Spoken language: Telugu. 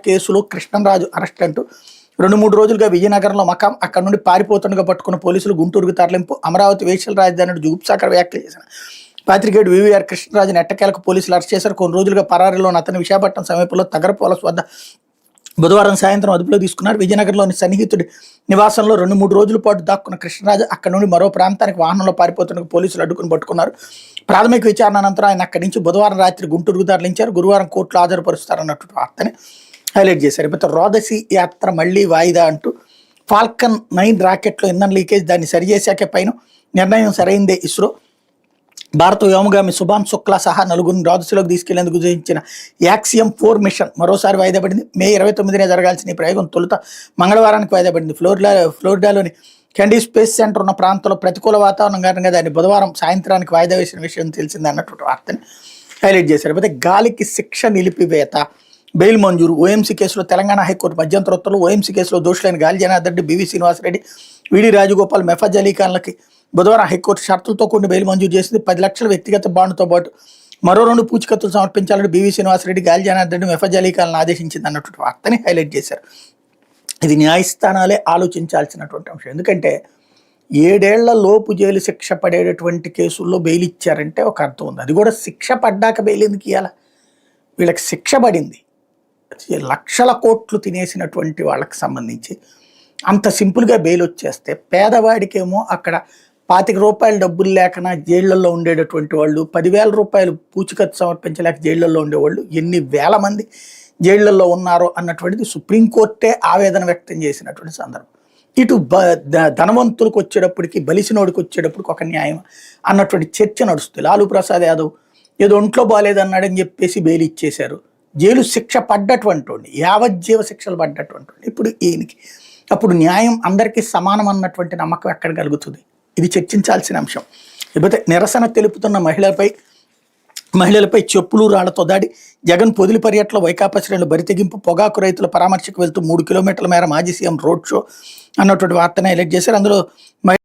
కేసులో కృష్ణంరాజు అరెస్ట్ అంటూ 2-3 రోజులుగా విజయనగరంలో మకాం, అక్కడ నుండి పారిపోతుండగా పట్టుకున్న పోలీసులు గుంటూరుకు తరలింపు, అమరావతి వేశ్యల రాజధాని జుగుప్సాకర వ్యాఖ్యలు చేసిన పాత్రికేయుడు వివిఆర్ కృష్ణరాజుని ఎట్టకేలకు పోలీసులు అరెస్ట్ చేశారు. కొన్ని రోజులుగా పరారీలో ఉన్న అతని విశాఖపట్నం సమీపంలో తగరపోలస్ వద్ద బుధవారం సాయంత్రం అదుపులో తీసుకున్నారు. విజయనగరంలోని సన్నిహితుడి నివాసంలో 2-3 రోజుల పాటు దాక్కున్న కృష్ణరాజు అక్కడ నుండి మరో ప్రాంతానికి వాహనంలో పారిపోతుండగా పోలీసులు అడ్డుకుని పట్టుకున్నారు. ప్రాథమిక విచారణ అనంతరం ఆయన అక్కడి నుంచి బుధవారం రాత్రి గుంటూరుకు తరలించారు. గురువారం కోర్టులో హాజరుపరుస్తారన్నట్టు వార్తని హైలైట్ చేశారు. ఇప్పుడు రోదసి యాత్ర మళ్లీ వాయిదా అంటూ ఫాల్కన్ 9 రాకెట్లో ఇంధన లీకేజ్, దాన్ని సరిచేశాకే పైన నిర్ణయం సరైందే. ఇస్రో భారత వ్యోమగామి శుభాన్ శుక్లా సహా 4గురిని రోదసిలోకి తీసుకెళ్లేందుకు ఉద్దేశించిన యాక్సియం 4 మిషన్ మరోసారి వాయిదా పడింది. మే 29నే జరగాల్సిన ఈ ప్రయోగం తొలుత మంగళవారానికి వాయిదా పడింది. ఫ్లోరిడాలోని కెండీ స్పేస్ సెంటర్ ఉన్న ప్రాంతంలో ప్రతికూల వాతావరణం కారణంగా దాన్ని బుధవారం సాయంత్రానికి వాయిదా వేసిన విషయం తెలిసింది అన్నటువంటి వార్తని హైలైట్ చేశారు. అయితే గాలికి శిక్ష నిలిపివేత, బెయిల్ మంజూరు. ఓఎంసీ కేసులో తెలంగాణ హైకోర్టు మధ్యంతర ఉత్తర్వులు. ఓఎంసీ కేసులో దోషులైన గాలి జనార్దన్ రెడ్డి, బివి శ్రీనివాసరెడ్డి, విడి రాజగోపాల్, మెఫజ్ అలీ ఖాన్లకి బుధవారం హైకోర్టు షరతులతో కూడిన బెయిల్ మంజూరు చేసింది. 10 లక్షల వ్యక్తిగత బాండ్తో పాటు మరో 2 పూచికత్తులు సమర్పించాలని బివి శ్రీనివాసరెడ్డి, గాలి జనార్దన్ రెడ్డి, మెఫజ్ అలీ ఖాన్లను ఆదేశించింది అన్నటువంటి వార్తని హైలైట్ చేశారు. ఇది న్యాయస్థానాలే ఆలోచించాల్సినటువంటి అంశం. ఎందుకంటే 7 ఏళ్ల లోపు జైలు శిక్ష పడేటటువంటి కేసుల్లో బెయిల్ ఇచ్చారంటే ఒక అర్థం ఉంది. అది కూడా శిక్ష పడ్డాక బెయిల్ ఎందుకు ఇవ్వాలి? వీళ్ళకి శిక్ష పడింది, లక్షల కోట్లు తినేసినటువంటి వాళ్ళకి సంబంధించి అంత సింపుల్గా బెయిల్ వచ్చేస్తే, పేదవాడికేమో అక్కడ 25 రూపాయలు డబ్బులు లేకనా జైళ్లలో ఉండేటటువంటి వాళ్ళు, 10,000 రూపాయలు పూచికత్తు సమర్పించలేక జైళ్లలో ఉండేవాళ్ళు ఎన్ని వేల మంది జైళ్లలో ఉన్నారో అన్నటువంటిది సుప్రీంకోర్టే ఆవేదన వ్యక్తం చేసినటువంటి సందర్భం. ఇటు ధనవంతులకు వచ్చేటప్పటికి, బలిసినోడికి వచ్చేటప్పటికి ఒక న్యాయం అన్నటువంటి చర్చ నడుస్తుంది. లాలూ ప్రసాద్ యాదవ్ ఏదో ఒంట్లో బాగాలేదన్నాడని చెప్పేసి బెయిల్ ఇచ్చేశారు. జైలు శిక్ష పడ్డటువంటి, యావజ్జీవ శిక్షలు పడ్డటువంటి ఇప్పుడు ఈయనకి అప్పుడు న్యాయం అందరికీ సమానం అన్నటువంటి నమ్మకం ఎక్కడ కలుగుతుంది? ఇది చర్చించాల్సిన అంశం. లేకపోతే నిరసన తెలుపుతున్న మహిళలపై చెప్పులు రాళ్లతో దాడి, జగన్ పొదిలి పర్యటనలో వైకాపా శ్రేణులు బరితెగింపు, పొగాకు రైతుల పరామర్శకు వెళ్తూ 3 కిలోమీటర్ల మేర మాజీ సీఎం రోడ్ షో అన్నటువంటి వార్తను హైలైట్ చేశారు. అందులో